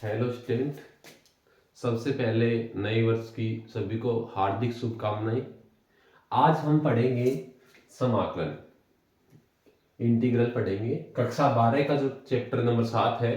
Hello student. सबसे पहले नए वर्ष की सभी को हार्दिक शुभकामनाएं। आज हम पढ़ेंगे समाकलन, इंटीग्रल पढ़ेंगे। कक्षा 12 का जो चैप्टर नंबर 7 है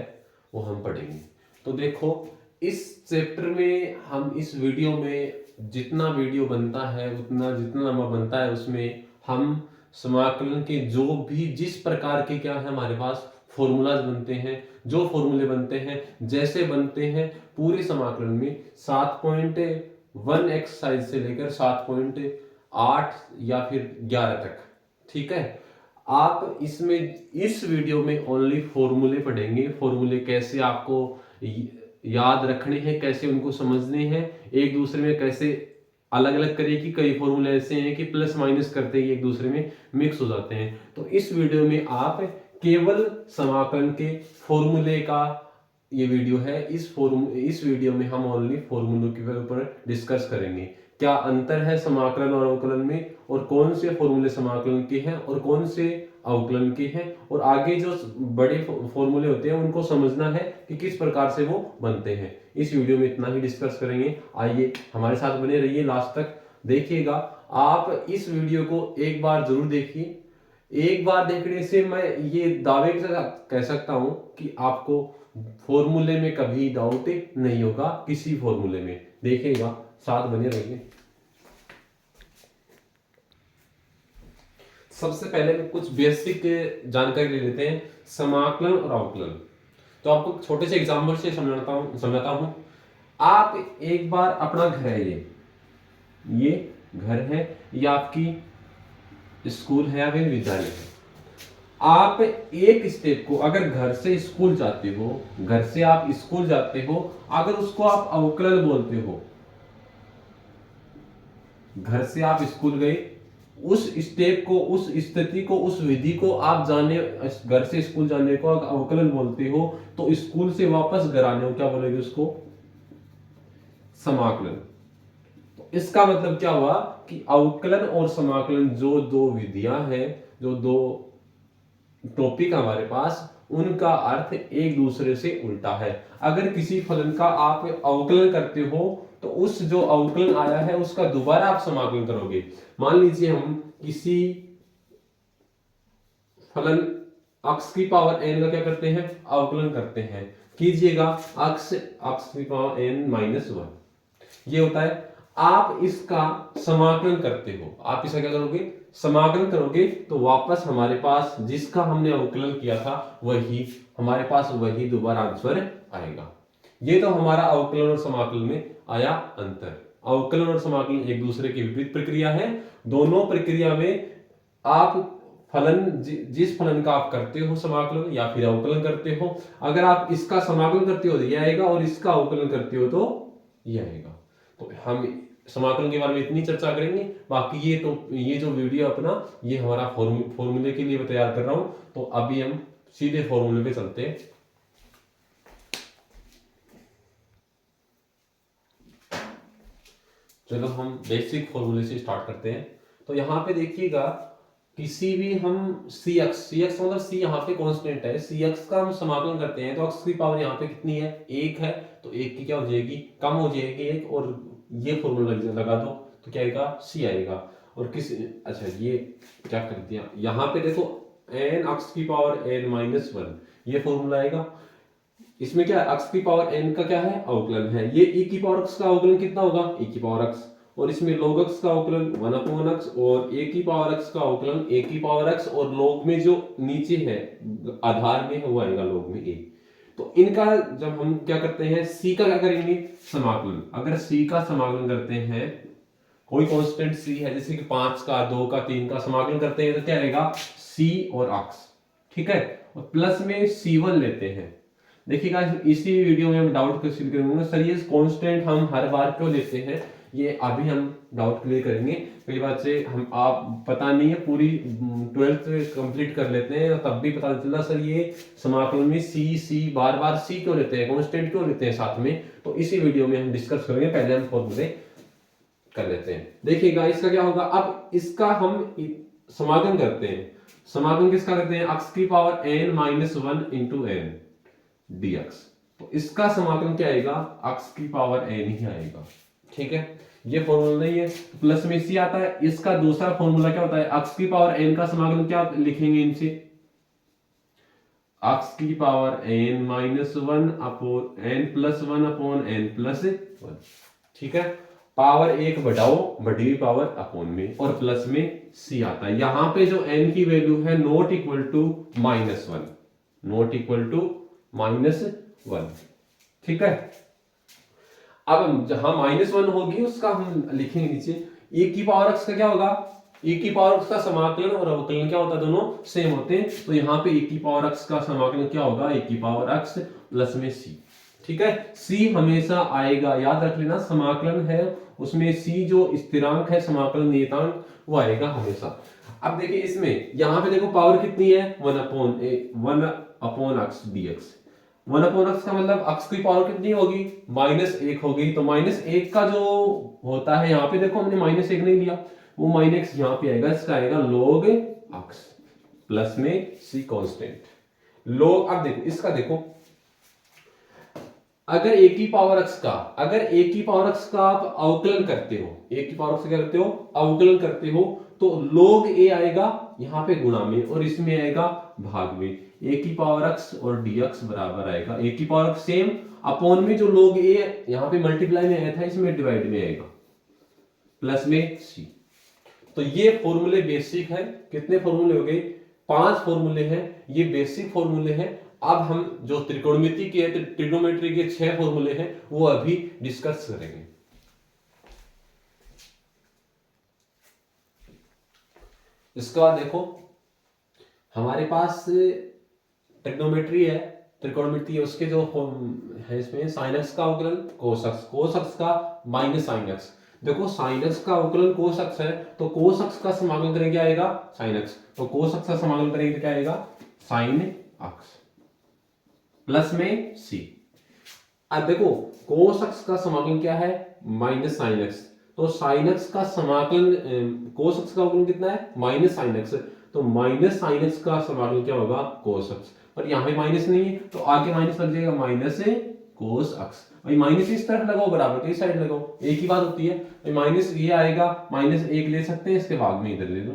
वो हम पढ़ेंगे। तो देखो, इस चैप्टर में हम इस वीडियो में जितना वीडियो बनता है उतना जितना नंबर बनता है उसमें हम समाकलन के जो भी जिस प्रकार के क्या है हमारे पास फॉर्मूलाज बनते हैं, जो फॉर्मूले बनते हैं, जैसे बनते हैं, पूरे समाकलन में 7.1 एक्सरसाइज से लेकर 7.8 या फिर 11 तक, ठीक है। आप इसमें इस वीडियो में ओनली फॉर्मूले पढ़ेंगे। फॉर्मूले कैसे आपको याद रखने हैं, कैसे उनको समझने हैं, एक दूसरे में कैसे अलग अलग तरह की कई फॉर्मूले ऐसे हैं कि प्लस माइनस करते ही एक दूसरे में मिक्स हो जाते हैं। तो इस वीडियो में आप केवल समाकलन के फॉर्मूले का ये वीडियो है। इस वीडियो में हम ओनली फॉर्मूलों के ऊपर डिस्कस करेंगे। क्या अंतर है समाकलन और अवकलन में, और कौन से फॉर्मूले समाकलन के हैं और कौन से अवकलन के हैं, और आगे जो बड़े फॉर्मूले होते हैं उनको समझना है कि किस प्रकार से वो बनते हैं। इस वीडियो में इतना ही डिस्कस करेंगे। आइए हमारे साथ बने रहिए, लास्ट तक देखिएगा। आप इस वीडियो को एक बार जरूर देखिए। एक बार देखने से मैं ये दावे के साथ कह सकता हूं कि आपको फॉर्मूले में कभी डाउट नहीं होगा। किसी फॉर्मूले में देखिएगा, साथ बने रहिए। सबसे पहले कुछ बेसिक जानकारी ले लेते हैं समाकलन और अवकलन। तो आपको छोटे से एग्जाम्पल से समझाता हूं। आप एक बार अपना घर है, ये घर है, ये आपकी स्कूल है या फिर विद्यालय है। आप एक स्टेप को अगर घर से स्कूल जाते हो, घर से आप स्कूल जाते हो, अगर उसको आप अवकलन बोलते हो, घर से आप स्कूल गए, उस स्टेप को, उस स्थिति को, उस विधि को आप जाने, घर से स्कूल जाने को अवकलन बोलते हो, तो स्कूल से वापस घर आने को क्या बोलेंगे? उसको समाकलन। तो इसका मतलब क्या हुआ कि अवकलन और समाकलन जो दो विधियां हैं, जो दो टॉपिक हमारे पास, उनका अर्थ एक दूसरे से उल्टा है। अगर किसी फलन का आप अवकलन करते हो तो उस जो अवकलन आया है उसका दोबारा आप समाकलन करोगे। मान लीजिए हम किसी फलन x की पावर n का क्या करते हैं? अवकलन करते हैं। कीजिएगा x की पावर n -1, ये होता है। आप इसका समाकलन करते हो, आप इसका क्या करोगे? समाकलन करोगे, तो वापस हमारे पास जिसका हमने अवकलन किया था वही हमारे पास वही दोबारा आंसर आएगा। ये तो हमारा अवकलन और समाकलन में आया अंतर। अवकलन और समाकलन एक दूसरे की विपरीत प्रक्रिया है। दोनों प्रक्रिया में आप फलन जिस फलन का आप करते हो समाकलन या फिर अवकलन करते हो, अगर आप इसका समाकलन करते हो तो यह आएगा और इसका अवकलन करते हो तो यह आएगा। तो हम समाकलन के बारे में इतनी चर्चा करेंगे। बाकी ये जो वीडियो अपना ये हमारा फॉर्मूले के लिए मैं तैयार कर रहा हूं। तो अभी हम सीधे फॉर्मूले पे चलते हैं। चलो हम बेसिक फॉर्मूले से स्टार्ट करते हैं। तो यहाँ पे देखिएगा, किसी भी हम सी एक्स मतलब सी यहाँ पे कांस्टेंट है, सी एक्स का हम समाकलन करते हैं तो एक्स की पावर यहाँ पे कितनी है? 1 है। तो 1 की क्या हो जाएगी? कम हो जाएगी 1, और ये फॉर्मूला लगा दो तो क्या आएगा? सी आएगा। और किस अच्छा ये क्या कर दिया यहाँ पे देखो, एन एक्स की पावर n-1, ये फॉर्मूला आएगा। इसमें क्या है? x की पावर n का क्या है? अवकलन है। ये e की पावर x का अवकलन कितना होगा? e की पावर x। और इसमें log x का अवकलन 1/x, और a की पावर x का अवकलन a की पावर x, और log में जो नीचे है आधार में वो आएगा log में a। तो इनका जब हम क्या करते हैं, c का क्या करेंगे? समाकलन। अगर c का समाकलन करते हैं, कोई कांस्टेंट c है जैसे कि 5 का, 2 का, 3 का समाकलन करते हैं तो क्या आएगा? c और x, ठीक है। और प्लस में c1 लेते हैं। देखिएगा, इसी वीडियो में हम डाउट क्लियर करेंगे। सर ये कांस्टेंट हम हर बार क्यों लेते हैं, ये अभी हम डाउट क्लियर करेंगे। कई बात से हम आप पता नहीं है, पूरी 12th कंप्लीट कर लेते हैं तब भी पता नहीं चलता सर ये समाकलन में सी बार बार सी क्यों लेते हैं, कांस्टेंट क्यों लेते हैं साथ में। तो इसी वीडियो में हम डिस्कस करेंगे। पहले हम फॉर्मूले कर लेते हैं। देखिएगा इसका क्या होगा। अब इसका हम समाकलन करते हैं। समाकलन किसका करते हैं? x की power n-1 into n dx, तो इसका समाकलन क्या आएगा, x की पावर n ही आएगा। ठीक है, ये फॉर्मूला नहीं है, प्लस में सी आता है। इसका दूसरा फॉर्मूला क्या होता है, x की पावर n का समाकलन क्या लिखेंगे इनसे, x की power n minus one upon n plus one upon n plus one. ठीक है, पावर एक बढ़ाओ, बढ़ी हुई पावर अपॉन में, और प्लस में c आता है। यहां पे जो n की वैल्यू है not equal to minus one, not equal to minus one. ठीक है, अब जहां माइनस वन होगी उसका हम लिखेंगे नीचे, e की पावर x का क्या होगा, e की पावर x का समाकलन और अवकलन क्या होता है, दोनों सेम होते हैं। तो यहाँ पे e की पावर x का समाकलन क्या होगा, e की पावर x प्लस में c। ठीक है, c हमेशा आएगा, याद रख लेना, समाकलन है उसमें c जो स्थिरांक है, समाकलन नियतांक, वो आएगा हमेशा। अब देखिए इसमें यहाँ पे देखो पावर कितनी है, one upon x dx। One upon x का मतलब एक्स की पावर कितनी होगी, माइनस एक होगी। तो माइनस एक का जो होता है, यहाँ पे देखो हमने माइनस एक नहीं लिया, वो माइनस यहाँ पे आएगा, इसका आएगा log x प्लस में c कांस्टेंट log। अब देखो इसका देखो, अगर a की पावर x का, अगर a की पावर x का आप अवकलन करते हो, a की पावर x क्या करते हो, अवकलन करते हो, तो log a आएगा यहाँ पे गुणा में, और इसमें आएगा भाग में। a की पावर x और dx बराबर आएगा, a की पावर x सेम, अपॉन में जो log a यहाँ पे मल्टीप्लाई में आया था, इसमें डिवाइड में आएगा, प्लस में c। तो ये फॉर्मूले बेसिक है। कितने फॉर्मूले हो गए, 5 फॉर्मूले हैं, ये बेसिक फॉर्मूले हैं। अब हम जो त्रिकोणमिति के, ट्रिग्नोमेट्री के 6 फॉर्मूले हैं, वो अभी डिस्कस करेंगे। इसके बाद देखो हमारे पास ट्रिग्नोमेट्री है, त्रिकोणमिति है, उसके जो है इसमें sin x का अवकलन cos x, cos x का माइनस sin x। देखो sin x का अवकलन cos x है, तो cos x का समाकलन करेंगे क्या आएगा, sin x। तो cos x का समाकलन करेंगे क्या आएगा, sin x प्लस में c। अब देखो cos x का समाकलन क्या है, माइनस sin x। तो sin x का समाकलन, cos x का अवकलन कितना है, माइनस sin x। तो माइनस sin x का समाकलन क्या होगा, cos x। पर यहाँ पे माइनस नहीं है, तो आगे माइनस लग जाएगा, माइनस cos x। भाई माइनस इस तरफ लगाओ, बराबर की साइड लगाओ, एक ही बात होती है। माइनस ये आएगा, माइनस एक ले सकते हैं, इसके भाग में इधर ले लो,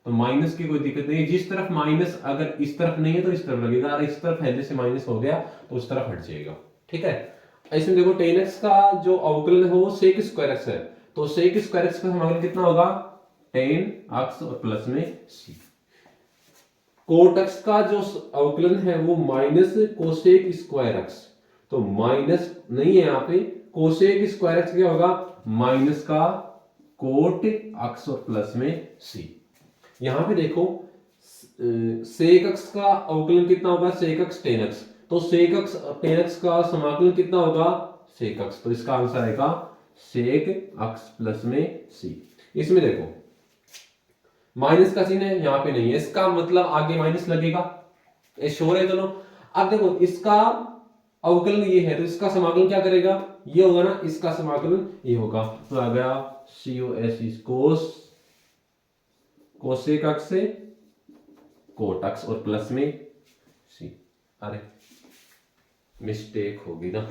तो माइनस की कोई दिक्कत नहीं है। जिस तरफ माइनस, अगर इस तरफ नहीं है तो इस तरफ लगेगा, अगर इस तरफ है जैसे माइनस हो गया तो उस तरफ हट जाएगा। ठीक है, ऐसे देखो tan x का जो अवकलन है वो sec स्क्वायर x है, तो sec स्क्वायर x का समाकलन कितना होगा, tan x और प्लस में c। cot x का जो अवकलन है वो माइनस कोसेक स्क्वायर x, तो माइनस नहीं है यहाँ पे, कोसेक स्क्वायर x क्या होगा, माइनस का कोट x और प्लस में c। यहाँ पे देखो सेक x का अवकलन कितना होगा, सेक x tan x। तो सेक x tan x का समाकलन कितना होगा, सेक x। तो इसका आंसर आएगा सेक x प्लस में c। इसमें देखो माइनस का चिन्ह है, यहाँ पे नहीं है, इसका मतलब आगे माइनस लगेगा, ये श्योर है दोनों। अब देखो इसका अवकलन ये है, तो इसका समाकलन क्या करेगा, ये होगा ना, इसका समाकलन ये होगा। तो आ गया cos कोसेक x से कोट x और प्लस में c। अरे मिस्टेक होगी ना,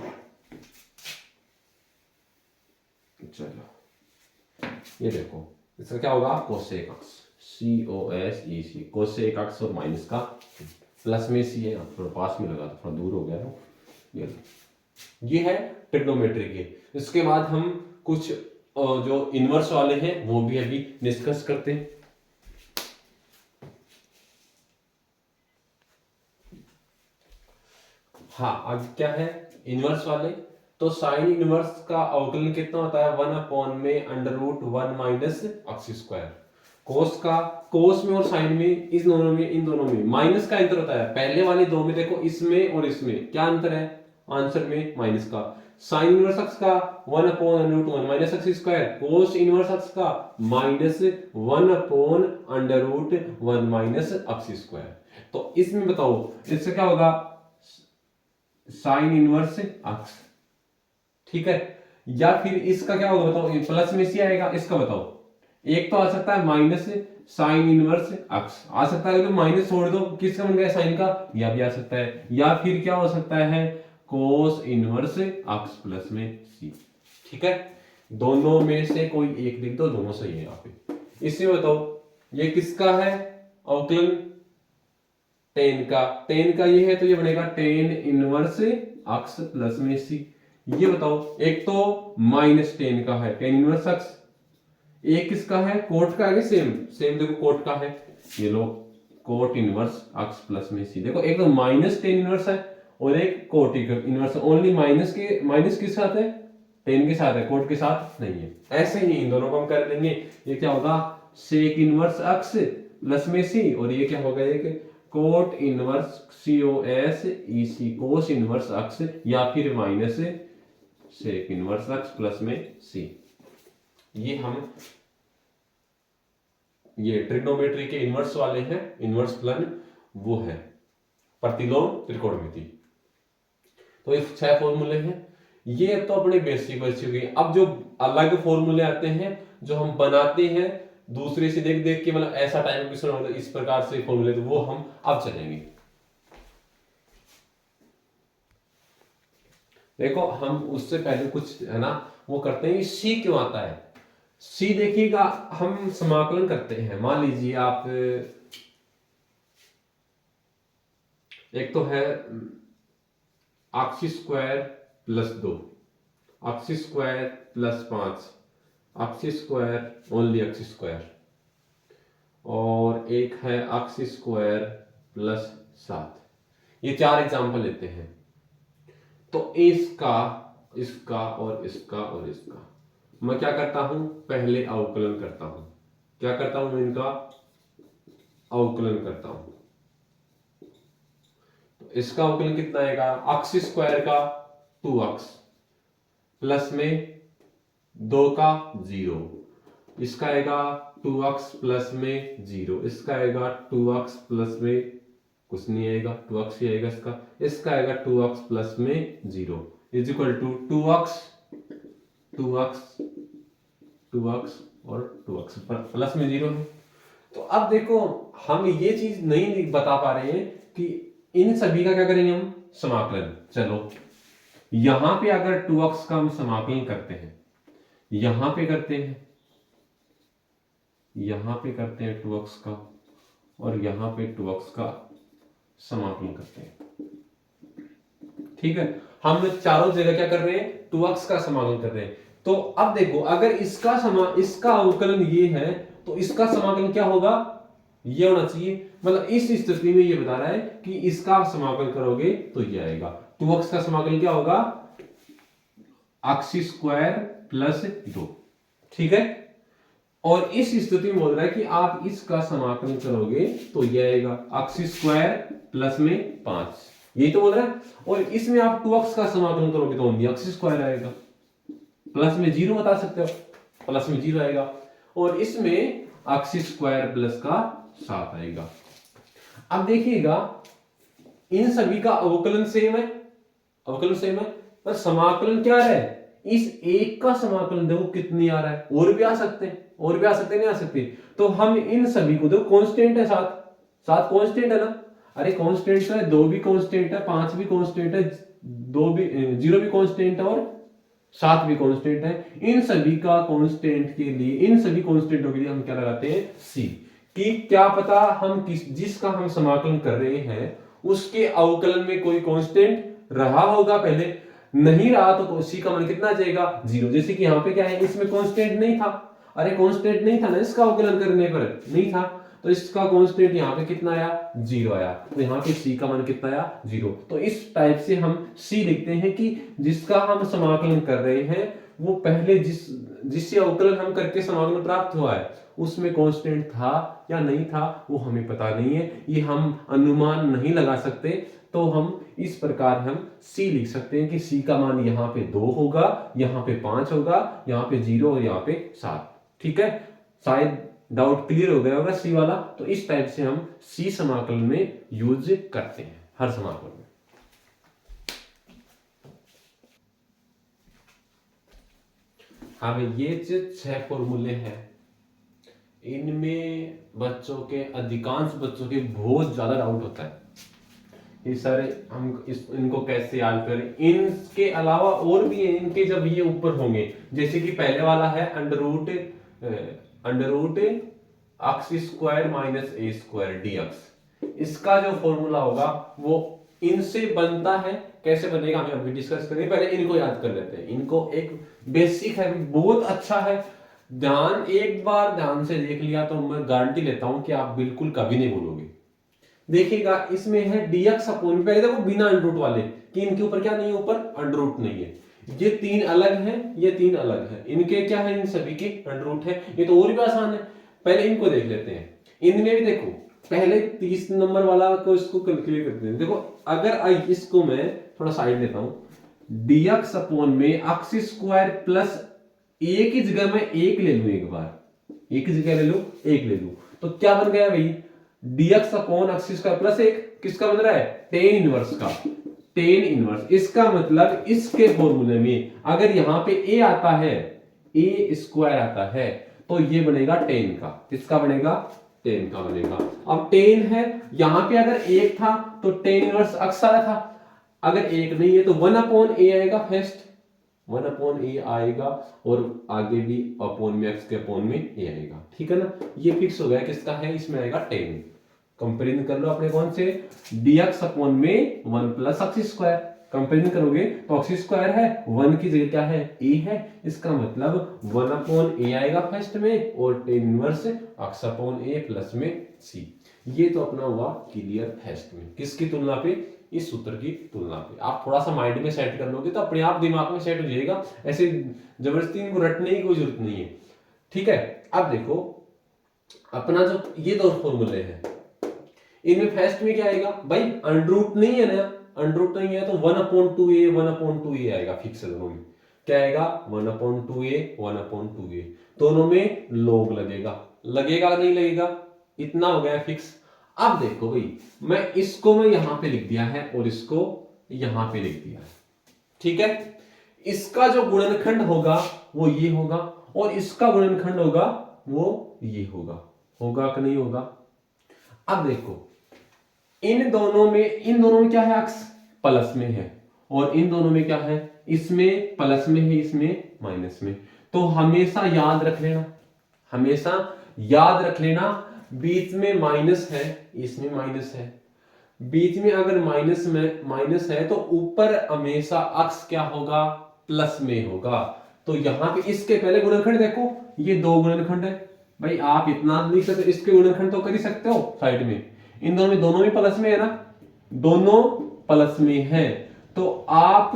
चलो ये देखो इसका क्या होगा, cosec x, COSEC, cosec x और माइनस का प्लस में c है, थोड़ा पास में लगा, थोड़ा दूर हो गया। ये है ट्रिग्नोमेट्री के। इसके बाद हम कुछ जो इनवर्स वाले हैं वो भी अभी डिस्कस करते हैं। हाँ, अब क्या है इनवर्स वाले, तो साइन इनवर्स का अवकलन कितना होता है, 1 अपॉन में under root 1 minus X square. Cos का, कोस में और साइन में, इस दोनों में, इन दोनों में माइनस का अंतर होता है। पहले वाले दो में देखो, इसमें और इसमें क्या अंतर है, आंसर में माइनस का। साइन इनवर्स एक्स का 1 upon under root 1 minus X square, cos inverse X का minus 1 upon under root 1 minus X square. तो इसमें बताओ इससे क्या होगा, साइन इनवर्स एक्स। ठीक है, या फिर इसका क्या होगा बताओ, प्लस में सी आएगा, इसका बताओ। एक तो आ सकता है माइनस साइन इनवर्स एक्स, आ सकता है, तो माइनस छोड़ दो, किसका बन गया, साइन का, या भी आ सकता है। या फिर क्या हो सकता है, कोस इनवर्स एक्स प्लस में सी। ठीक है, दोनों में से कोई एक लिख दो, दोनों सही है यहाँ पे। इसमें बताओ ये किसका है अवकलन, टेन का, टेन का ये है तो ये बनेगा टेन इनवर्स एक्स प्लस में सी। ये बताओ एक तो माइनस टेन का है टेन इनवर्स एक्स, एक किसका है कोट का है, सेम सेम देखो कोट का है, ये लो कोट इनवर्स एक्स प्लस में सी। देखो एक तो माइनस टेन इनवर्स है और एक कोट इनवर्स, ओनली माइनस के माइनस किस साथ है, टेन के साथ है, कोट के साथ नहीं है। ऐसे ही इन दोनों को हम कर लेंगे, ये क्या होगा सेक इनवर्स एक्स प्लस में सी, और ये क्या होगा एक cot inverse C O S E C cos inverse X, या फिर minus sec inverse X plus में सी। ये हम ये ट्रिग्नोमेट्री के इनवर्स वाले हैं, इनवर्स प्लान वो है प्रतिलोम त्रिकोणमिति। तो ये 6 फॉर्मूले हैं, ये तो अपने बेसिक बच्चे हो गए। अब जो अलग फॉर्मूले आते हैं जो हम बनाते हैं दूसरे से देख देख के, मतलब ऐसा टाइम क्वेश्चन होता है इस प्रकार से फॉर्मूले, तो वो हम अब चलेंगे। देखो हम उससे पहले कुछ है ना वो करते हैं, सी क्यों आता है। सी देखिएगा, हम समाकलन करते हैं, मान लीजिए आप एक तो है x square plus 2, x square plus 5, x square only x square, और एक है एक्स स्क्वायर प्लस 7। ये 4 एग्जाम्पल लेते हैं। तो इसका, इसका और इसका और इसका मैं क्या करता हूं, पहले अवकलन करता हूं। क्या करता हूं, मैं इनका अवकलन करता हूं। तो इसका अवकलन कितना आएगा, एक्स स्क्वायर का 2x प्लस में 2 का 0, इसका आएगा 2x प्लस में 0, इसका आएगा 2x प्लस में कुछ नहीं आएगा, 2x ही आएगा इसका, इसका आएगा 2x प्लस में 0 is equal to 2x 2x 2x और 2x प्लस में 0 है। तो अब देखो हम ये चीज नहीं बता पा रहे हैं कि इन सभी का क्या करेंगे हम समाकलन। चलो यहां पे अगर 2x का हम समाकलन करते हैं, यहां पे करते हैं, यहां पे करते हैं 2x का, और यहां पे 2x का समाकलन करते हैं। ठीक है, हम चारों जगह क्या कर रहे हैं, 2x का समाकलन कर रहे हैं। तो अब देखो अगर इसका अवकलन ये है तो इसका समाकलन क्या होगा, ये होना चाहिए। मतलब इस स्थिति में ये बता रहा है कि इसका समाकलन करोगे तो ये आएगा, 2x का समाकलन क्या होगा, एक्स स्क्वायर प्लस 2। ठीक है, और इस स्थिति में बोल रहा है कि आप इसका समाकलन करोगे तो ये आएगा एक्स स्क्वायर प्लस में 5, यही तो बोल रहा है। और इसमें आप 2x का समाकलन करोगे तो ओनली एक्स स्क्वायर आएगा, प्लस में 0 बता सकते हो, प्लस में 0 आएगा, और इसमें एक्स स्क्वायर प्लस का 7 आएगा। अब देखिएगा इन सभी का अवकलन सेम है, अवकलन सेम है, पर समाकलन क्या है, इस एक का समाकलन देखो कितनी आ रहा है, और भी आ सकते हैं, और भी आ सकते नहीं आ सकते। तो हम इन सभी को देखो कांस्टेंट है, 7 कांस्टेंट है ना, अरे कांस्टेंट तो है, 2 भी कांस्टेंट है, 5 भी कांस्टेंट है, 2 भी 0 भी कांस्टेंट है, और 7 भी कांस्टेंट है। इन सभी का कांस्टेंट के लिए, इन सभी कांस्टेंटों के लिए हम क्या लगाते हैं, सी, कि क्या पता हम जिसका हम समाकलन कर रहे हैं उसके अवकलन में कोई कांस्टेंट रहा होगा पहले, नहीं रहा तो सी का मान कितना आ जाएगा, 0। जैसे कि यहाँ पे क्या है, इसमें कांस्टेंट नहीं था, अरे कांस्टेंट नहीं था ना इसका अवकलन करने पर, नहीं था, तो इसका कांस्टेंट यहाँ पे कितना आया, 0 आया, तो यहाँ पे सी का मान कितना आया, 0। तो इस टाइप से हम सी लिखते हैं कि जिसका हम समाकलन कर रहे हैं वो पहले जिससे अवकलन हम करके समाकलन प्राप्त हुआ है उसमें कांस्टेंट था या नहीं था वो हमें पता नहीं है, ये हम अनुमान नहीं लगा सकते। तो हम इस प्रकार हम सी लिख सकते हैं कि सी का मान यहाँ पे 2 होगा, यहाँ पे 5 होगा, यहाँ पे 0 और यहाँ पे 7। ठीक है, शायद डाउट क्लियर हो गया होगा सी वाला। तो इस टाइप से हम सी समाकलन में यूज करते हैं हर समाकलन में। हाँ भाई, ये जो 6 फॉर्मूले हैं इनमें बच्चों के, अधिकांश बच्चों के बहुत ज्यादा डाउट होता है ये सारे हम इनको कैसे याद करें? इनके अलावा और भी है, इनके जब ये ऊपर होंगे, जैसे कि पहले वाला है under root X square minus A square DX, इसका जो फॉर्मूला होगा वो इनसे बनता है। कैसे बनेगा हम अभी डिस्कस करेंगे, पहले इनको याद कर लेते हैं। इनको एक बेसिक है, बहुत अच्छा है, एक बार ध्यान से देख लिया तो मैं गारंटी लेता हूं कि आप बिल्कुल कभी नहीं भूलोगे। देखिएगा इसमें है dx अपॉन, पहले देखो बिना अंडर रूट वाले कि इनके ऊपर क्या नहीं है, ऊपर अंडर रूट नहीं है। ये तीन अलग है, ये तीन अलग है, इनके क्या है, इन सभी के अंडर रूट है। ये तो और भी आसान है, पहले इनको देख लेते हैं। इनमें भी देखो पहले 30 नंबर वाला को इसको कैलकुलेट करते हैं। देखो अगर इसको मैं थोड़ा साइड लेता हूं, dx अपॉन में एक्स स्क्वायर प्लस ए की जगह मैं एक ले लूं, एक बार एक की जगह ले लूं, एक ले लूं, तो क्या बन गया भाई, dx upon x square plus एक, किसका बन रहा है, टेन इनवर्स का, टेन इनवर्स। इसका मतलब इसके फॉर्मूले में अगर यहां पे ए आता है, ए स्क्वायर आता है, तो ये बनेगा टेन का, किसका बनेगा, टेन का बनेगा। अब टेन है, यहां पे अगर एक था तो टेन इनवर्स एक्स आया था, अगर एक नहीं है तो वन अपॉन ए आएगा, फर्स्ट वन अपॉन ए आएगा, और आगे भी अपॉन में एक्स के अपॉन में ए आएगा, ठीक है ना। ये फिक्स हो गया, किसका है, इसमें आएगा टेन। कंपेरिजन कर लो अपने कौन से, dx अपॉन में 1 प्लस एक्स स्क्वायर, कंपेरिजन करोगे तो एक्स स्क्वायर है, 1 की जगह क्या है, a है, इसका मतलब 1 अपॉन ए आएगा फर्स्ट में, और टेन इनवर्स एक्स अपॉन ए प्लस में c। ये तो अपना हुआ क्लियर फर्स्ट में, किसकी तुलना पे, इस सूत्र की तुलना पे। आप थोड़ा सा माइंड में सेट कर लोगे तो अपने आप दिमाग में सेट हो जाएगा, ऐसे जबरदस्ती इनको रटने की कोई जरूरत नहीं है, ठीक है। अब देखो अपना जो ये दो फॉर्मूले हैं, इनमें फर्स्ट में क्या आएगा भाई, अंडर रूट नहीं है ना, अंडर रूट नहीं है तो 1/2a 1/2a आएगा फिक्स। दोनों में क्या आएगा, 1/2a 1/2a, दोनों में log लगेगा, लगेगा नहीं लगेगा, इतना हो गया फिक्स। अब देखो भाई, मैं इसको मैं यहां पे लिख दिया है और इसको यहां पे लिख दिया है, ठीक है। इसका जो गुणनखंड होगा वो ये होगा, और इसका गुणनखंड होगा वो ये होगा, होगा कि नहीं होगा। अब देखो इन दोनों में क्या है, एक्स प्लस में है, और इन दोनों में क्या है, इसमें प्लस में है, इसमें माइनस में। तो हमेशा याद रख लेना, हमेशा याद रख लेना, बीच में माइनस है, इसमें माइनस है, बीच में अगर माइनस है तो ऊपर हमेशा अक्स क्या होगा, प्लस में होगा। तो यहां पे इसके पहले गुणनखंड देखो, ये दो गुणनखंड है भाई, आप इतना लिख सकते, इसके गुणनखंड तो कर ही सकते हो साइड में, इन दोनों में प्लस में है ना, दोनों प्लस में है, तो आप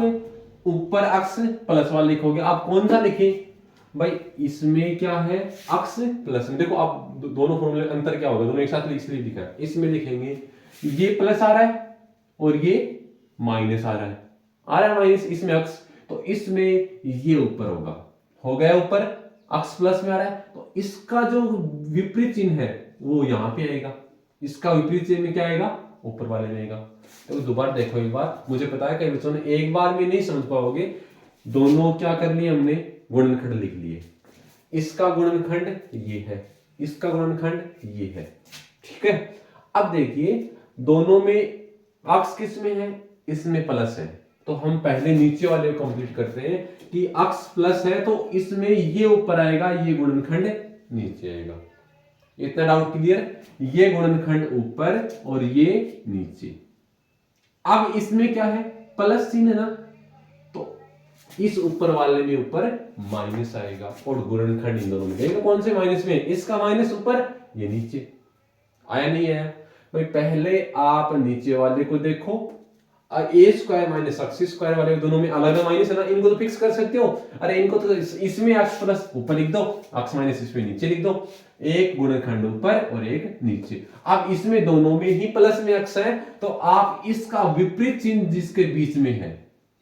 ऊपर अक्स प्लस वाला लिखोगे। आप कौन सा लिखे भाई, इसमें क्या है, अक्स प्लस में। देखो आप दोनों फॉर्मूले अंतर क्या होगा, दोनों एक साथ इसलिए लिखा है, इसमें लिखेंगे ये प्लस आ रहा है और ये माइनस आ रहा है माइनस, इसमें अक्स, तो इसमें ये ऊपर होगा, हो गया ऊपर, अक्स प्लस में आ रहा है, तो इसका जो विपरीत चिन्ह है वो यहां पे आएगा, इसका विपरीत चिन्ह क्या आएगा, ऊपर वाले में आएगा। तो दोबारा देखो एक बार, मुझे पता है कई बच्चों ने एक बार में नहीं समझ पाओगे, दोनों क्या कर लिए हमने, गुणनखंड लिख लिए, इसका गुणनखंड ये है, इसका गुणनखंड ये है, ठीक है। अब देखिए दोनों में अक्स किस में है, इसमें प्लस है, तो हम पहले नीचे वाले को कंप्लीट करते हैं कि अक्स प्लस है तो इसमें ये ऊपर आएगा, ये गुणनखंड नीचे आएगा। इतना डाउट क्लियर, ये गुणनखंड ऊपर और ये नीचे। अब इसमें क्या है, प्लस चिन्ह है ना, तो इस ऊपर वाले में ऊपर माइनस आएगा, और गुणनखंड इन दोनों में देखो कौन से माइनस में, इसका माइनस ऊपर, ये नीचे। आया नहीं आया भाई, पहले आप नीचे वाले को देखो, ए स्क्वायर माइनस एक्स स्क्वायर वाले दोनों में अलग माइनस है ना, इनको तो फिक्स कर सकते हो। अरे इनको तो इसमें एक्स प्लस ऊपर लिख दो, एक्स माइनस इसमें नीचे लिख दो, एक गुणनखंड ऊपर और एक नीचे। अब इसमें दोनों में ही प्लस में एक्स है, तो आप इसका विपरीत चिन्ह जिसके बीच में है,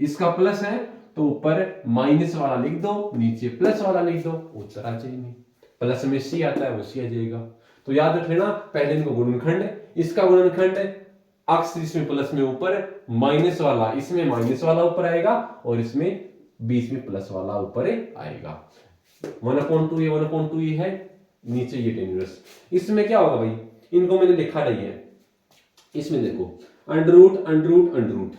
इसका प्लस है तो ऊपर माइनस वाला लिख दो, नीचे प्लस वाला लिख दो, उत्तर आ जाएगी। प्लस में सी आता है वो सी आ जाएगा। तो याद रख लेना, पहले इनको गुणनखंड, इसका गुणनखंड अक्स इसमें प्लस में ऊपर, माइनस वाला इसमें माइनस वाला ऊपर आएगा, और इसमें बीच में प्लस वाला ऊपर आएगा। 1/2 1/2 है, नीचे ये टेन इनवर्स। इसमें क्या होगा भाई, इनको मैंने लिखा नहीं है, इसमें देखो under root under root under root.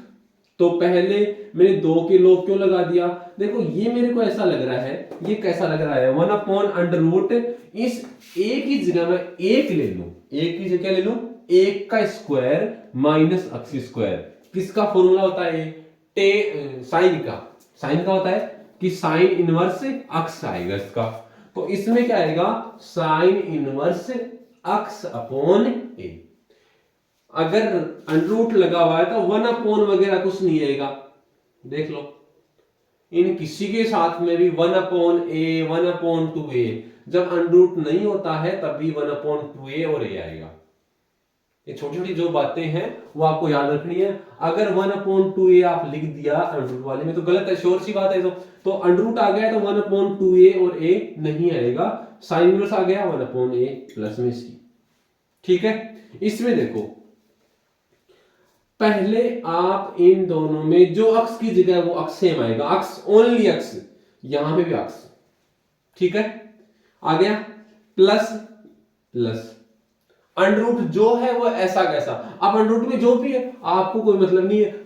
तो पहले मैंने 2 के लोग क्यों लगा दिया, देखो ये मेरे को ऐसा लग रहा है, ये कैसा लग रहा है, 1 अंडर रूट, इस एक ही जगह में एक ले लूं, एक की जगह ले लूं, एक का स्क्वायर माइनस अक्स स्क्वायर। किसका फॉर्मूला होता है, साइन का, साइन का होता है कि साइन इनवर्स अक्स आएगा इसका। तो इसमें क्या आएगा, साइन इनवर्स अक्स अपॉन ए। अगर अंडर रूट लगा हुआ है तो 1 अपॉन वगैरह कुछ नहीं आएगा, देख लो इन किसी के साथ में भी 1 अपॉन ए 1 अपॉन 2a, जब अंडर रूट नहीं होता है तब भी 1 अपॉन 2a और a आएगा। ये छोटी छोटी जो बातें हैं वो आपको याद रखनी है। अगर 1 अपॉन 2a आप लिख दिया अंडर रूट वाले में तो गलत है, श्योर सी बात है। तो अंडर रूट आ गया तो 1 अपॉन 2a और a नहीं आएगा, साइन इनवर्स आ गया 1 अपॉन a प्लस में c। ठीक है, इसमें देखो पहले आप इन दोनों में जो अक्स की जगह वो अक्स सेम आएगा, अक्स ओनली अक्स, यहां पे भी अक्स, ठीक है आ गया, प्लस प्लस अंडर रूट जो है वो ऐसा कैसा। अब अंडर रूट में जो भी है आपको कोई मतलब नहीं है,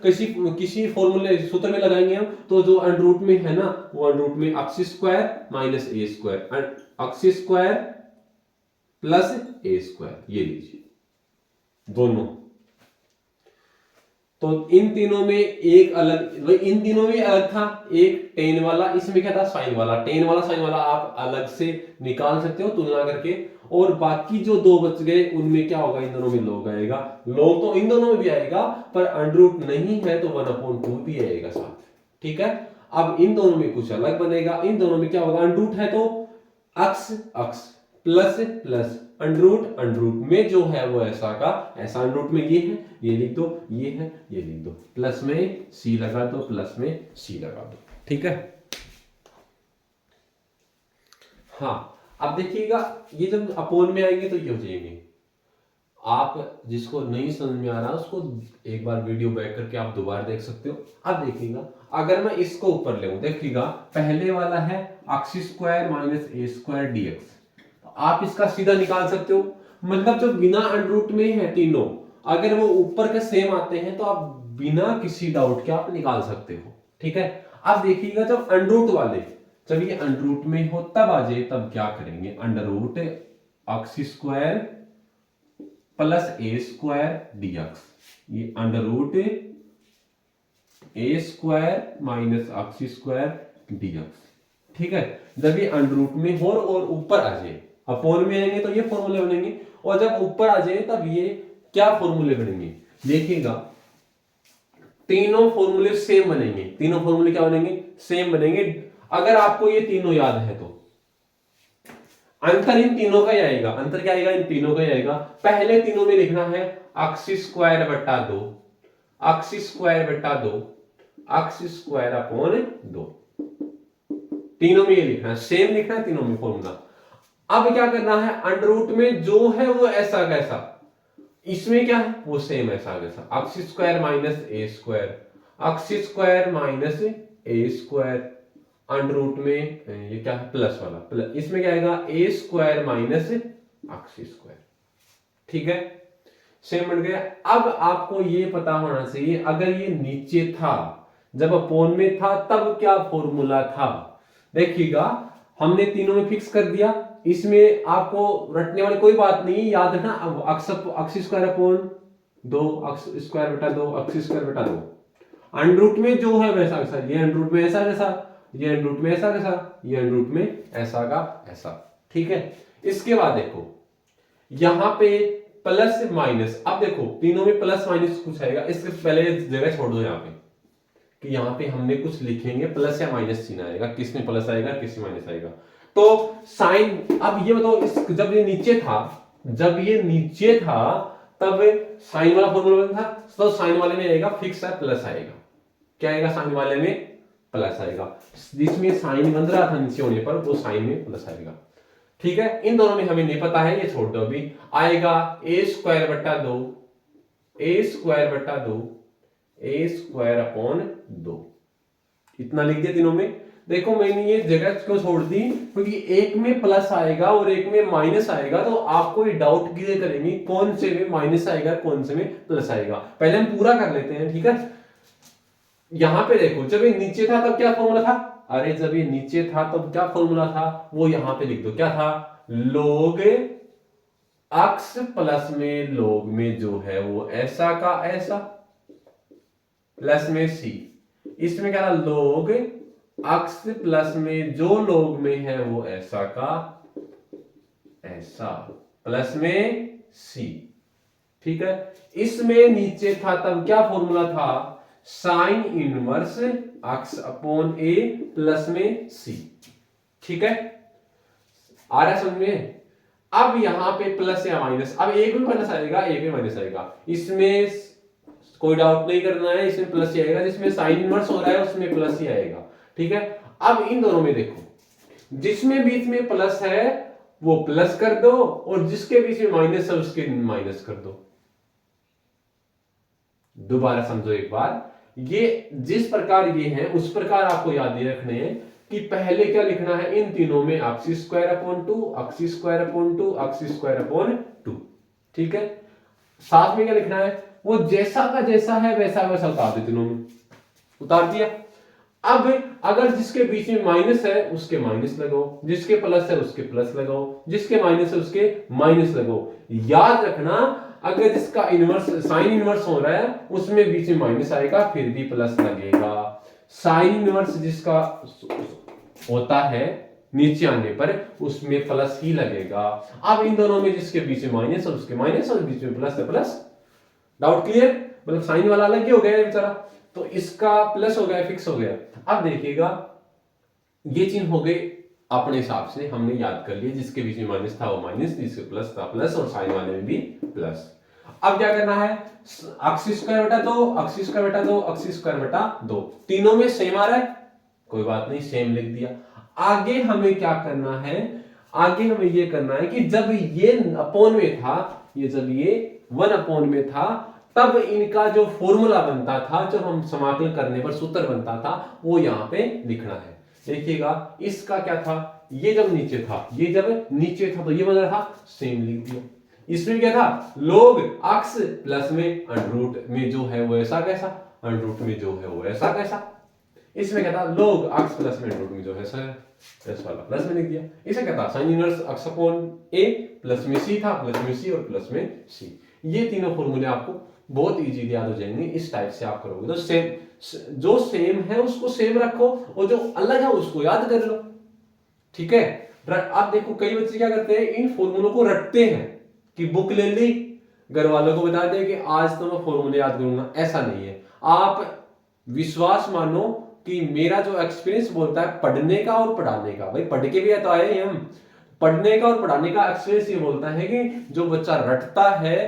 किसी फॉर्मूले सूत्र में लगाएंगे हम, तो जो अंडर रूट में है ना वो अंडर रूट में अक्स square minus A square, X square plus A square, ये लीजिए दोनों। तो इन तीनों में एक अलग, इन तीनों में अलग था, एक टेन वाला, इसमें क्या था साइन वाला। टेन वाला साइन वाला आप अलग से निकाल सकते हो तुलना करके, और बाकी जो दो बच गए उनमें क्या होगा, इन दोनों में लॉग आएगा। लॉग तो इन दोनों में भी आएगा पर अंडर रूट नहीं है तो 1/2 भी आएगा साथ, ठीक है। अब इन दोनों में कुछ अलग बनेगा, इन दोनों में क्या होगा, अंडर रूट है तो अक्स अक्स प्लस प्लस अंडर रूट में जो है वो ऐसा का ऐसा, अंडर रूट में ये है ये लिख दो, ये है ये लिख दो, प्लस में सी लगा दो, प्लस में सी लगा दो, ठीक है। हाँ अब देखिएगा ये जब अपोन में आएंगे तो ये हो जाएंगे। आप जिसको नहीं समझ में आ रहा उसको एक बार वीडियो बैक करके आप दोबारा देख सकते हो। अब देखिएगा अगर मैं इसको ऊपर ले, देखिएगा पहले वाला है अक्स square minus A square dx, आप इसका सीधा निकाल सकते हो। मतलब जो बिना अंडर रूट में है तीनों, अगर वो ऊपर के सेम आते हैं तो आप बिना किसी डाउट के आप निकाल सकते हो, ठीक है। अब देखिएगा जब अंडर रूट वाले, जब ये अंडर रूट में हो तब आ जाए तब क्या करेंगे, अंडर रूट अक्स स्क्वायर प्लस ए स्क्वायर डीएक्स, ये अंडर रूट ए स्क्वायर माइनस अक्स स्क्वायर डीएक्स, ठीक है। जब ये अंडर रूट में हो और ऊपर आ जाए, अपोन में आएंगे तो ये फॉर्मूले बनेंगे, और जब ऊपर आ जाए तब ये क्या फॉर्मूले बनेंगे, देखिएगा तीनों फॉर्मूले सेम बनेंगे। तीनों फॉर्मूले क्या बनेंगे, सेम बनेंगे। अगर आपको ये तीनों याद है तो अंतर इन तीनों का ही आएगा। अंतर क्या आएगा, इन तीनों का ही आएगा। पहले तीनों में लिखना है अक्स स्क्वायर बटा 2, अक्स स्क्वायर बटा 2, अक्स स्क्वायर अपॉन 2, तीनों में ये लिखना है, सेम लिखना है तीनों में फॉर्मूला। अब क्या करना है, अंडर रूट में जो है वो ऐसा कैसा, इसमें क्या है वो सेम ऐसा कैसा, अक्स square minus A square, X square minus A square, under root में ये क्या है प्लस वाला, प्लस इसमें क्या आएगा ए स्क्वायर माइनस अक्स स्क्वायर, ठीक है सेम बन गया। अब आपको ये पता होना चाहिए अगर ये नीचे था, जब अपोन में था तब क्या फॉर्मूला था। देखिएगा हमने तीनों में फिक्स कर दिया, इसमें आपको रटने वाली कोई बात नहीं, याद रखना अक्स स्क्वायर अपॉन 2, अक्स स्क्वायर बटा 2, अक्स स्क्वायर बटा 2, अंडर रूट में जो है वैसा वैसा, ये अंडर रूट में ऐसा वैसा, ये अंडर रूट में ऐसा कैसा, ये अंडर रूट में ऐसा का ऐसा, ठीक है। इसके बाद देखो यहां पे प्लस माइनस, अब देखो तीनों में प्लस माइनस कुछ आएगा, इसके पहले जगह छोड़ दो यहाँ पे कि यहाँ पे हमने कुछ लिखेंगे प्लस या माइनस चिन्ह आएगा, किसमें प्लस आएगा किसमें माइनस आएगा। तो साइन, अब ये बताओ इस जब ये नीचे था, जब ये नीचे था तब साइन वाला फॉर्मूला था, तो साइन वाले में आएगा फिक्स है प्लस आएगा, क्या आएगा साइन वाले में प्लस आएगा, जिसमें साइन बन रहा था नीचे होने पर वो साइन में प्लस आएगा, ठीक है। इन दोनों में हमें नहीं पता है, ये छोड़ दो अभी। आएगा ए स्क्वायर बटा 2, ए स्क्वायर बटा 2, ए स्क्वायर अपॉन 2, इतना लिख दिया तीनों में। देखो मैंने ये जगह क्यों छोड़ दी, क्योंकि एक में प्लस आएगा और एक में माइनस आएगा, तो आपको ये डाउट क्लियर करेंगे कौन से में माइनस आएगा कौन से में प्लस आएगा। पहले हम पूरा कर लेते हैं, ठीक है। यहां पे देखो, जब ये नीचे था तब क्या फॉर्मूला था, अरे जब ये नीचे था तब क्या फॉर्मूला था, वो यहां पे लिख दो, क्या था, log x प्लस में log में जो है वो ऐसा का ऐसा प्लस में c, इसमें क्या था, log x प्लस में जो log में है वो ऐसा का ऐसा प्लस में c, ठीक है। इसमें नीचे था तब क्या फॉर्मूला था, sine inverse x upon a plus में c, ठीक है, आ रहा है समझ में। अब यहां पे प्लस या माइनस, अब एक में माइनस आएगा एक में माइनस आएगा, इसमें कोई डाउट नहीं करना है, इसमें प्लस ही आएगा, जिसमें साइन इनवर्स हो रहा है उसमें प्लस ही आएगा, ठीक है। अब इन दोनों में देखो, जिसमें बीच में प्लस है वो प्लस कर दो और जिसके बीच में माइनस है उसके माइनस कर दो। दोबारा समझो एक बार, ये जिस प्रकार ये है उस प्रकार आपको याद ये रखने हैं कि पहले क्या लिखना है, इन तीनों में x square upon 2, x square upon 2, x square upon 2, ठीक है। साथ में क्या लिखना है, वो जैसा का जैसा है वैसा वैसा उतार दो, तीनों में उतार दिया। अब अगर जिसके बीच में माइनस है उसके माइनस लगाओ, जिसके प्लस है उसके प्लस लगाओ, जिसके माइनस है उसके माइनस लगाओ। याद रखना, अगर जिसका इनवर्स साइन इनवर्स हो रहा है उसमें बीच में माइनस आएगा फिर भी प्लस लगेगा। साइन इनवर्स जिसका होता है नीचे आने पर उसमें प्लस ही लगेगा। अब इन दोनों में जिसके बीच में माइनस है उसके माइनस और बीच में प्लस है प्लस। डाउट क्लियर, मतलब साइन वाला अलग ही हो गया बेचारा, तो इसका प्लस हो गया, फिक्स हो गया। अब देखिएगा ये चिन्ह हो गए अपने हिसाब से हमने याद कर लिया, जिसके बीच में माइनस था वो माइनस, जिसके प्लस था प्लस और साइन वाले में भी प्लस। अब क्या करना है, x स्क्वायर बटा 2, x स्क्वायर बटा 2, x स्क्वायर बटा 2, तीनों में सेम आ रहा है, कोई बात नहीं सेम लिख दिया। आगे हमें क्या करना है, आगे हमें ये करना है कि जब ये अपॉन में था, ये जब ये 1 अपॉन में था तब इनका जो फॉर्मूला बनता था, जो हम समाकलन करने पर सूत्र बनता था, वो यहां पे लिखना है। देखिएगा इसका क्या था, ये जब नीचे था, ये जब नीचे था तो ये बन रहा था, सेम लिख दिया। इसमें क्या था, log x प्लस में अंडर में जो है वो ऐसा कैसा, अंडर में जो है वो ऐसा कैसा। इसमें क्या था, log x प्लस में अंडर में जो है ऐसा है, प्लस वाला प्लस में लिख दिया। इसे क्या था, sine inverse x upon a plus में c था, प्लस में c और प्लस में c। ये तीनों फॉर्मूले आपको बहुत इजीली याद हो जाएंगे, इस टाइप से आप करोगे तो सेम, जो सेम है उसको सेम रखो और जो अलग है उसको याद कर लो, ठीक है। आप देखो कई बच्चे क्या करते हैं, इन फॉर्मूलों को रटते हैं कि बुक ले ली, घर वालों को बता दे कि आज तो मैं फॉर्मूले याद करूंगा, ऐसा नहीं है। आप विश्वास मानो कि मेरा जो एक्सपीरियंस बोलता है पढ़ने का और पढ़ाने का, भाई पढ़ के भी तो आए हैं हम, पढ़ने का और पढ़ाने का एक्सपीरियंस ये बोलता है कि जो बच्चा रटता है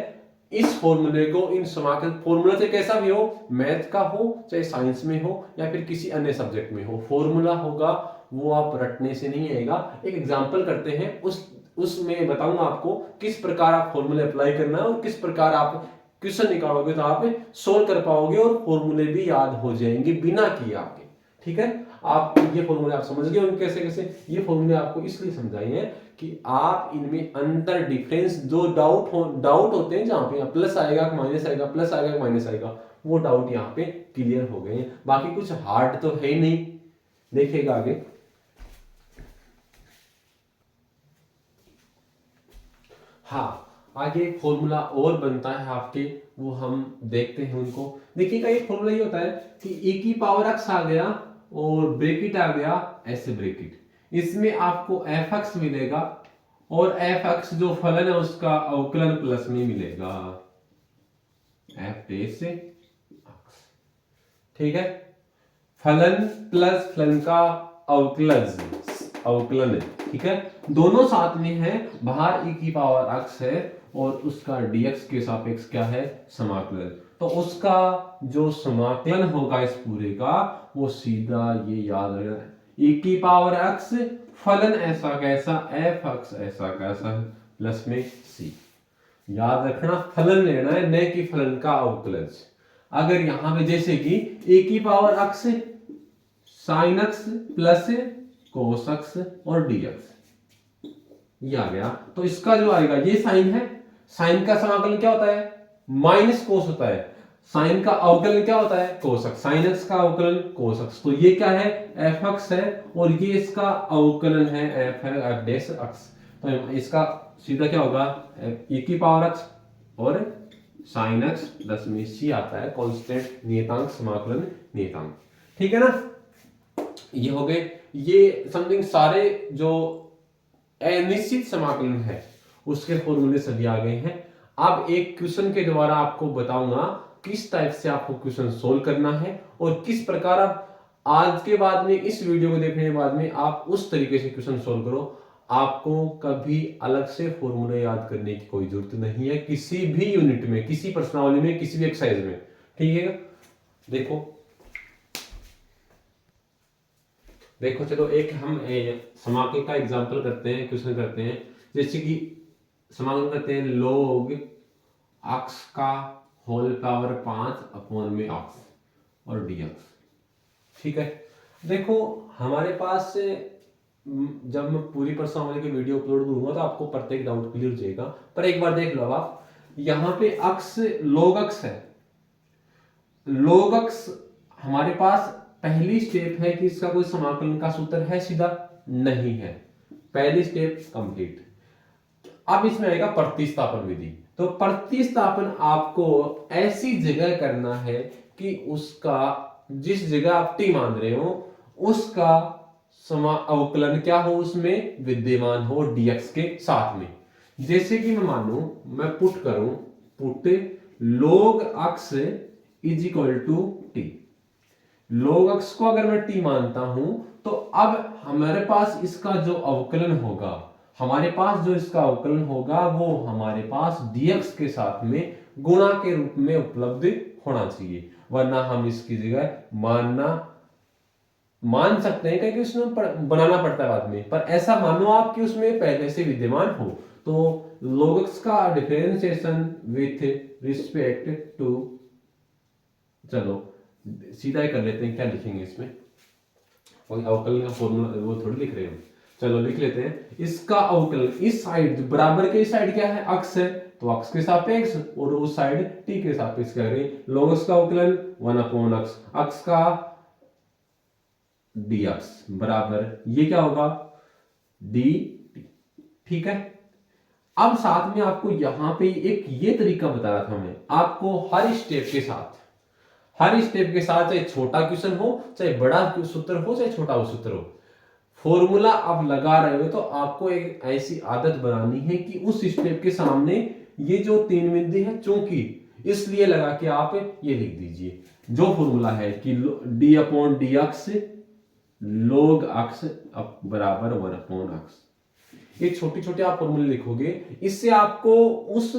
इस फॉर्मूले को, इन समाकल फॉर्मूला से कैसा भी हो, मैथ का हो चाहे साइंस में हो या फिर किसी अन्य सब्जेक्ट में हो, फॉर्मूला होगा वो आप रटने से नहीं आएगा। एक एग्जांपल करते हैं, उसमें बताऊंगा आपको किस प्रकार आप फॉर्मूले अप्लाई करना है और किस प्रकार आप क्वेश्चन निकालोगे तो आप सोल्व कर पाओगे और फॉर्मूले भी याद हो जाएंगे बिना किए आपके, ठीक है। आप ये फॉर्मूले आप समझ गए कैसे कैसे, ये फॉर्मूले आपको इसलिए समझाए हैं कि आप इनमें अंतर डिफरेंस जो डाउट होते हैं, जहां पे प्लस आएगा माइनस आएगा, प्लस आएगा माइनस आएगा, वो डाउट यहाँ पे क्लियर हो गए हैं। बाकी कुछ हार्ड तो है ही नहीं, देखिएगा आगे। हाँ, आगे एक फॉर्मूला और बनता है आपके, वो हम देखते हैं उनको। देखिएगा एक फॉर्मूला ये होता है कि e की पावर x आ गया और ब्रैकेट आ गया ऐसे ब्रैकेट, इसमें आपको fx मिलेगा और fx जो फलन है उसका अवकलन प्लस में मिलेगा, f बेस से x, ठीक है। फलन प्लस फलन का अवकलन है, ठीक है, दोनों साथ में है। बाहर e की पावर x है और उसका dx के सापेक्ष क्या है, समाकलन। तो उसका जो समाकलन होगा इस पूरे का वो सीधा ये याद रखना, e की पावर x फलन ऐसा कैसा, fx ऐसा कैसा प्लस में c। याद रखना फलन लेना है न कि फलन का अवकलन। अगर यहां पे जैसे कि e की power x sine x plus cos x और डी एक्स, ये आ गया। तो इसका जो आएगा ये साइन है, साइन का समाकलन क्या होता है, माइनस कोस होता है। साइन का अवकलन क्या होता है, कोस एक्स। साइन एक्स का अवकलन कोस एक्स, तो ये क्या है, एफ एक्स है, और ये इसका अवकलन है एफ है, एफ डैश एक्स। तो इसका सीधा क्या होगा, e की पावर एक्स और साइन एक्स प्लस में सी आता है कांस्टेंट नियतांक समाकलन नियतांक। ठीक है ना, ये हो गए, ये समथिंग सारे जो अनिश्चित समाकलन है उसके फॉर्मूले सभी आ गए हैं। अब एक क्वेश्चन के द्वारा आपको बताऊंगा किस टाइप से आपको क्वेश्चन सोल्व करना है और किस प्रकार आप आज के बाद में इस वीडियो को देखने के बाद में आप उस तरीके से क्वेश्चन सोल्व करो। आपको कभी अलग से फॉर्मूले याद करने की कोई जरूरत नहीं है किसी भी यूनिट में, किसी प्रश्नावली में, किसी भी एक्सरसाइज में। ठीक है, देखो चलो एक हम समाकल का एग्जांपल करते हैं, क्वेश्चन करते हैं। जैसे कि समाकलन करते हैं log x का होल पावर 5 अपॉन में x और dx। ठीक है, देखो हमारे पास जब मैं पूरी प्रश्नावली की वीडियो अपलोड करूंगा तो आपको प्रत्येक डाउट क्लियर हो जाएगा। पर एक बार देख लो, आप यहाँ पे x log x है, log x हमारे पास पहली स्टेप है कि इसका कोई समाकलन का सूत्र है सीधा, नहीं है, पहली स्टेप कंप्लीट। अब इसमें आएगा प्रतिस्थापन विधि। तो प्रतिस्थापन आपको ऐसी जगह करना है कि उसका जिस जगह आप t मान रहे हो उसका अवकलन क्या हो, उसमें विद्यमान हो dx के साथ में। जैसे कि मैं मानू, मैं पुट करूं, put log x is equal to T. log x को अगर मैं t मानता हूं तो अब हमारे पास इसका जो अवकलन होगा, हमारे पास जो इसका अवकलन होगा वो हमारे पास dx के साथ में गुणा के रूप में उपलब्ध होना चाहिए, वरना हम इसकी जगह मान सकते हैं क्योंकि उसमें बनाना पड़ता है बाद में, पर ऐसा मानो आप कि उसमें पहले से विद्यमान हो। तो log x का डिफरेंशिएशन विथ रिस्पेक्ट टू, चलो सीधा ही कर लेते हैं, क्या लिखेंगे इसमें, कोई अवकलन का फॉर्मूला वो थोड़ी लिख रहे हैं, चलो लिख लेते हैं। इसका अवकलन इस साइड बराबर के साइड क्या है, अक्ष है, तो अक्ष के सापेक्ष, और उस साइड t के सापेक्ष क्या करें, log x का अवकलन 1 अपॉन अक्ष, अक्ष का dx बराबर ये क्या होगा dt। ठीक है, अब साथ में आपको यहां पे एक ये तरीका बता रहा था मैं आपको, हर स्टेप के साथ चाहे छोटा क्वेश्चन हो, चाहे बड़ा सूत्र हो, चाहे छोटा सूत्र हो, फॉर्मूला आप लगा रहे हो तो आपको एक ऐसी आदत बनानी है कि उस स्टेप के सामने ये जो 3 बिंदु है चूंकि इसलिए लगा के आप ये लिख दीजिए जो फॉर्मूला है कि d upon dx log x बराबर 1 अपॉन x। ये छोटे छोटे आप फॉर्मूले लिखोगे, इससे आपको उस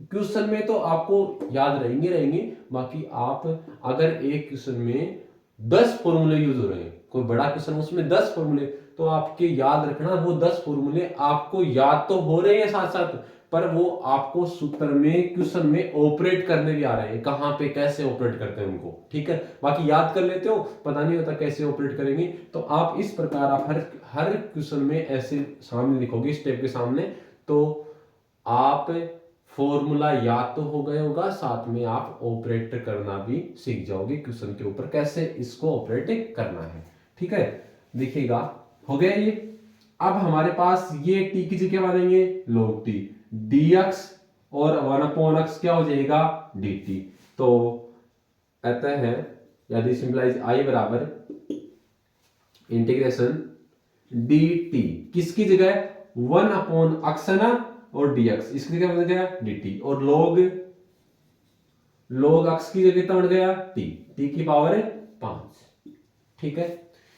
क्वेश्चन में तो आपको याद रहेंगे, बाकी आप अगर एक क्वेश्चन में 10 फॉर्मूले यूज हो रहे हैं, कोई बड़ा क्वेश्चन उसमें 10 फॉर्मूले, तो आपके याद रखना वो 10 फॉर्मूले आपको याद तो हो रहे हैं साथ साथ, पर वो आपको सूत्र में क्वेश्चन में ऑपरेट करने भी आ रहे हैं, कहां पे कैसे ऑपरेट करते हैं उनको। ठीक है, बाकी याद कर लेते हो, पता नहीं होता कैसे ऑपरेट करेंगे, तो आप इस प्रकार आप हर क्वेश्चन में ऐसे सामने लिखोगे स्टेप के सामने, तो आप फॉर्मूला याद तो हो गया होगा, साथ में आप ऑपरेट करना भी सीख जाओगे क्वेश्चन के ऊपर, कैसे इसको ऑपरेट करना है। ठीक है, देखिएगा हो गया ये। अब हमारे पास ये t की जगह मानेंगे log t, dx और 1 अपॉन x क्या हो जाएगा dt। तो कहते हैं यदि सिंपलाइज i बराबर इंटीग्रेशन dt किसकी जगह 1 अपॉन x है ना, और dx इसकी जगह बन गया dt, और log x की जगह कितना बन गया t की पावर 5। ठीक है,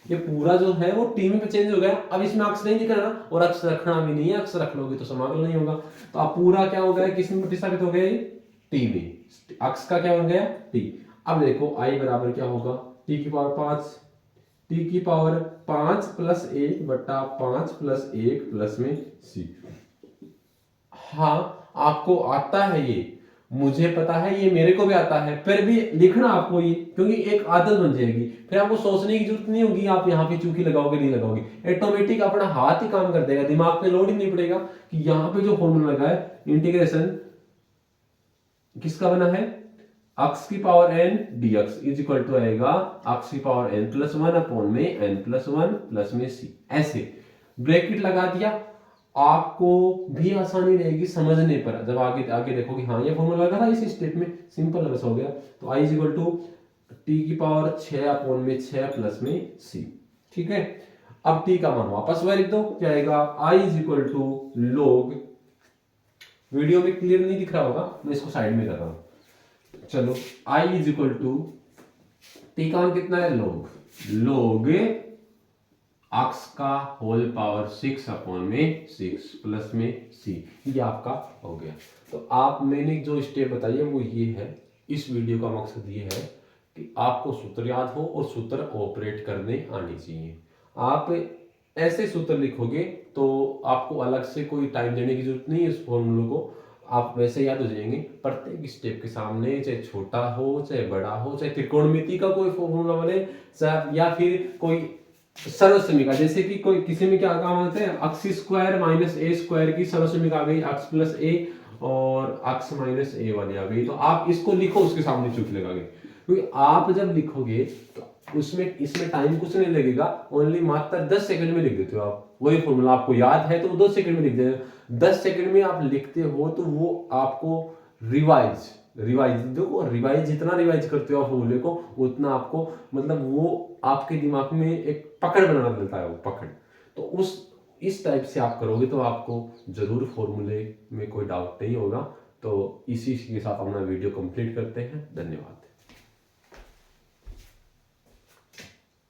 ये पूरा जो है वो t में चेंज हो गया। अब इसमें अक्ष नहीं दिख रहा ना, और अक्ष रखना भी नहीं है, अक्ष रख लोगे तो समाकलन नहीं होगा, तो आप पूरा क्या हो गया, किस में प्रतिस्थापित हो गया, ये t में, अक्ष का क्या बन गया t। अब देखो i बराबर क्या होगा, t की पावर 5, t की पावर 5 प्लस 1 बटा 5 प्लस 1 प्लस में c। हाँ आपको आता है ये, मुझे पता है, ये मेरे को भी आता है, फिर भी लिखना आपको ये, क्योंकि एक आदत बन जाएगी, फिर आपको सोचने की जरूरत नहीं होगी आप यहाँ पे चूंकि लगाओगे नहीं लगाओगे, ऑटोमेटिक अपना हाथ ही काम कर देगा, दिमाग पे लोड ही नहीं पड़ेगा कि यहाँ पे जो फॉर्मूला लगा है इंटीग्रेशन किसका बना है, x की power n dx is equal to आएगा x की पावर n प्लस 1 अपॉन में n प्लस 1 प्लस में c, ऐसे ब्रैकेट लगा दिया, आपको भी आसानी रहेगी समझने पर, जब आगे आगे देखोगे हाँ ये फॉर्मूला लगा था इस स्टेप में, सिंपल रस हो गया। तो i is equal to T की पावर 6 अपॉन में 6 प्लस में c, ठीक है। अब t का मान वापस वह लिख दो, क्या आएगा i is equal to log, video में क्लियर नहीं दिख रहा होगा, मैं इसको साइड में कर रहा हूं, चलो i is equal to T का मान कितना है log x का होल पावर 6 अपॉन में 6 प्लस में c, ये आपका हो गया। तो आप मैंने जो स्टेप बताई है वो ये है, इस वीडियो का मकसद ये है कि आपको सूत्र याद हो और सूत्र ऑपरेट करने आनी चाहिए। आप ऐसे सूत्र लिखोगे तो आपको अलग से कोई टाइम देने की जरूरत नहीं है, इस फॉर्मूले को आप वैसे याद हो जाएंगे। प्रत्येक स्टेप के सामने चाहे छोटा हो चाहे बड़ा हो, चाहे त्रिकोणमिति का कोई फॉर्मूला बने, चाहे या फिर कोई सर्वसमीका, जैसे कि कोई किसी में क्या काम आते हैं, x square minus A square की सर्वसमीका आ गई एक्स प्लस ए और एक्स माइनस ए वाली आ गई, तो आप इसको लिखो उसके सामने चुप लगागे, क्योंकि आप जब लिखोगे तो उसमें इसमें टाइम कुछ नहीं लगेगा, ओनली मात्र 10 सेकंड में लिख देते हो आप, वही फॉर्मूला आपको याद है तो 2 सेकंड में लिख देते हो, 10 सेकंड में आप लिखते हो तो वो आपको रिवाइज देखो, रिवाइज जितना रिवाइज करते हो आप फॉर्मूले को उतना आपको मतलब वो आपके दिमाग में एक पकड़ बना देता है, वो पकड़। तो उस इस टाइप से आप करोगे तो आपको जरूर फॉर्मूले में कोई डाउट नहीं होगा। तो इसी के साथ अपना वीडियो कंप्लीट करते हैं, धन्यवाद।